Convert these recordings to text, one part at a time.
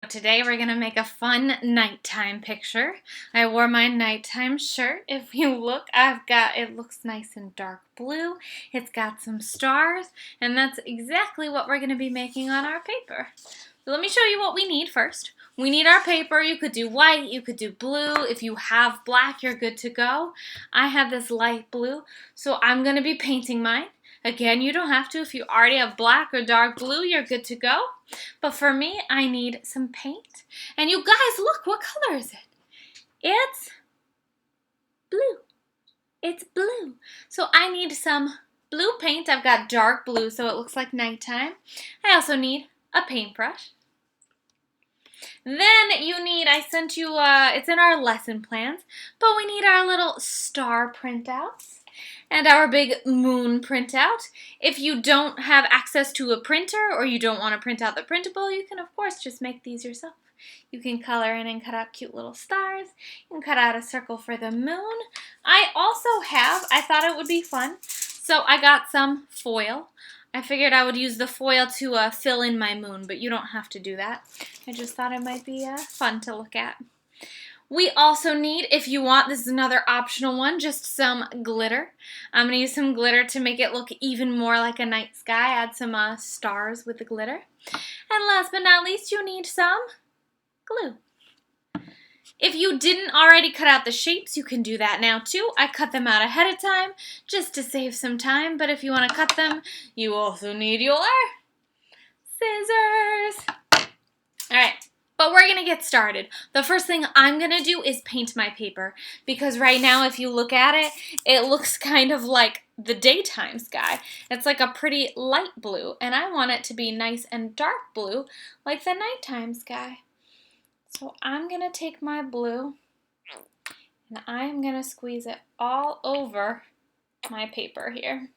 Today we're going to make a fun nighttime picture. I wore my nighttime shirt. If you look, it looks nice and dark blue. It's got some stars, and that's exactly what we're going to be making on our paper. So let me show you what we need first. We need our paper. You could do white, you could do blue. If you have black, you're good to go. I have this light blue, so I'm going to be painting mine. Again, you don't have to. If you already have black or dark blue, you're good to go. But for me, I need some paint. And you guys, look, what color is it? It's blue. It's blue. So I need some blue paint. I've got dark blue, so it looks like nighttime. I also need a paintbrush. Then you need, I sent you, it's in our lesson plans, but we need our little star printouts and our big moon printout. If you don't have access to a printer or you don't want to print out the printable, you can of course just make these yourself. You can color in and cut out cute little stars. You can cut out a circle for the moon. I thought it would be fun, so I got some foil. I figured I would use the foil to fill in my moon, but you don't have to do that. I just thought it might be fun to look at. We also need, if you want, this is another optional one, just some glitter. I'm going to use some glitter to make it look even more like a night sky. Add some stars with the glitter. And last but not least, you need some glue. If you didn't already cut out the shapes, you can do that now too. I cut them out ahead of time just to save some time, but if you want to cut them, you also need your scissors. All right. But we're going to get started. The first thing I'm going to do is paint my paper because right now if you look at it, it looks kind of like the daytime sky. It's like a pretty light blue and I want it to be nice and dark blue like the nighttime sky. So I'm going to take my blue and I'm going to squeeze it all over my paper here.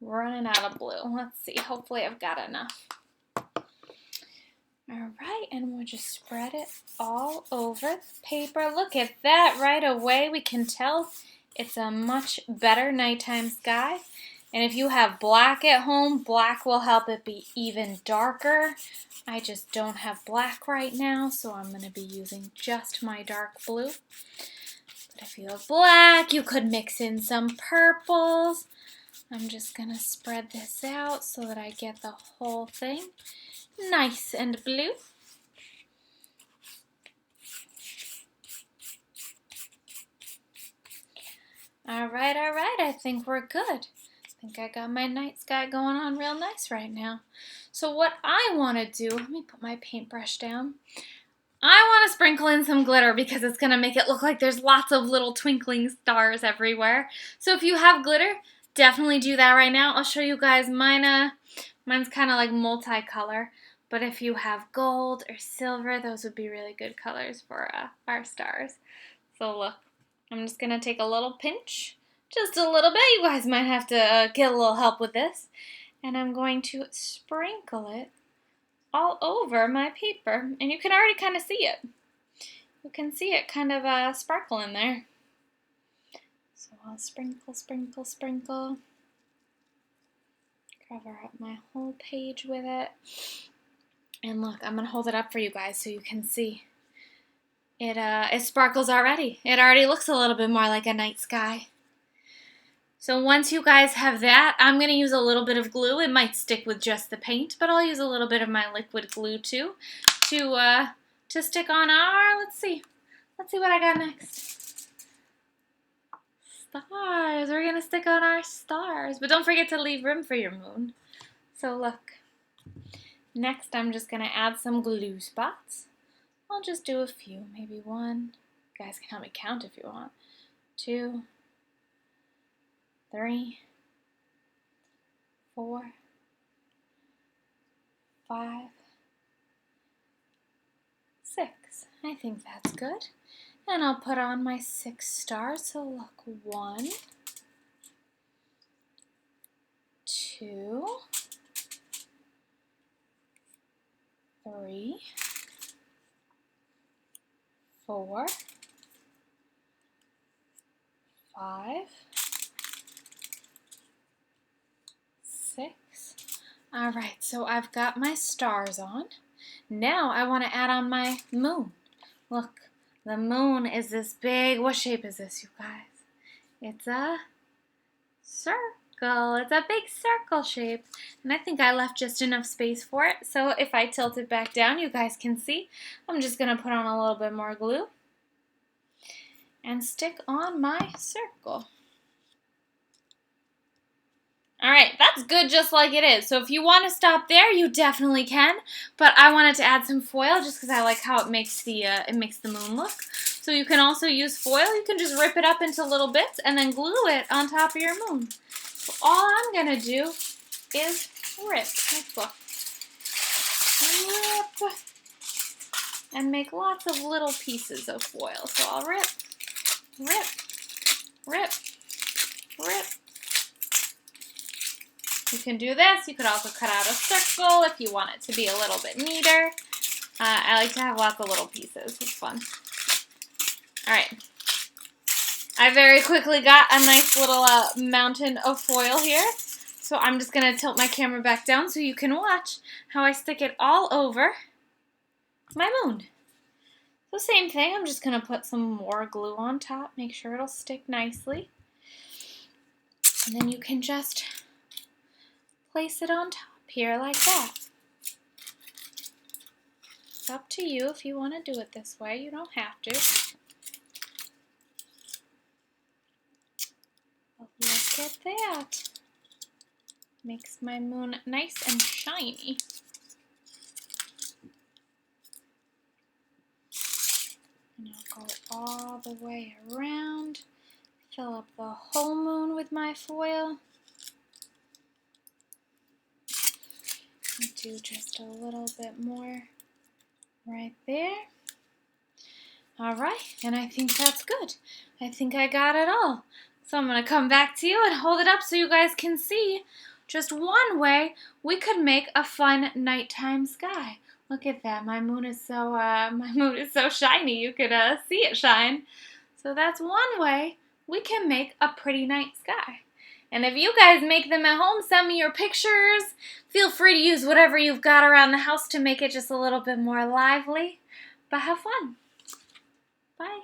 Running out of blue. Let's see. Hopefully I've got enough. Alright, and we'll just spread it all over the paper. Look at that right away. We can tell it's a much better nighttime sky. And if you have black at home, black will help it be even darker. I just don't have black right now, so I'm going to be using just my dark blue. But if you have black, you could mix in some purples. I'm just going to spread this out so that I get the whole thing nice and blue. Alright, I think we're good. I think I got my night sky going on real nice right now. So what I want to do, let me put my paintbrush down. I want to sprinkle in some glitter because it's going to make it look like there's lots of little twinkling stars everywhere. So if you have glitter, definitely do that right now. I'll show you guys mine. Mine's kind of like multicolor. But if you have gold or silver, those would be really good colors for our stars. So look, I'm just going to take a little pinch, just a little bit. You guys might have to get a little help with this. And I'm going to sprinkle it all over my paper. And you can already kind of see it. You can see it kind of sparkle in there. So I'll sprinkle, sprinkle, sprinkle. Cover up my whole page with it. And look, I'm going to hold it up for you guys so you can see. It sparkles already. It already looks a little bit more like a night sky. So once you guys have that, I'm going to use a little bit of glue. It might stick with just the paint, but I'll use a little bit of my liquid glue too to stick on our, let's see what I got next. Stars. We're going to stick on our stars, but don't forget to leave room for your moon. So look. Next, I'm just going to add some glue spots. I'll just do a few, maybe one. You guys can help me count if you want. 2, 3, 4, 5, 6. I think that's good. And I'll put on my 6 stars. So look, 1, 2, 3, 4, 5, 6. All right, so I've got my stars on. Now I want to add on my moon. Look, the moon is this big, what shape is this, you guys? It's a circle. It's a big circle shape. And I think I left just enough space for it. So if I tilt it back down, you guys can see. I'm just going to put on a little bit more glue and stick on my circle. Alright, that's good just like it is. So if you want to stop there, you definitely can. But I wanted to add some foil just because I like how it makes the moon look. So you can also use foil. You can just rip it up into little bits and then glue it on top of your moon. So all I'm going to do is rip. Let's look. Rip. And make lots of little pieces of foil. So I'll rip, rip, rip, rip. You can do this. You could also cut out a circle if you want it to be a little bit neater. I like to have lots of little pieces. It's fun. Alright. I very quickly got a nice little mountain of foil here. So I'm just going to tilt my camera back down so you can watch how I stick it all over my moon. So same thing. I'm just going to put some more glue on top. Make sure it'll stick nicely. And then you can just place it on top here like that. It's up to you if you want to do it this way. You don't have to. But look at that. Makes my moon nice and shiny. And I'll go all the way around. Fill up the whole moon with my foil. Do just a little bit more right there. Alright, and I think that's good. I think I got it all. So I'm going to come back to you and hold it up so you guys can see just one way we could make a fun nighttime sky. Look at that. My moon is so shiny. You could see it shine. So that's one way we can make a pretty night sky. And if you guys make them at home, send me your pictures. Feel free to use whatever you've got around the house to make it just a little bit more lively. But have fun. Bye.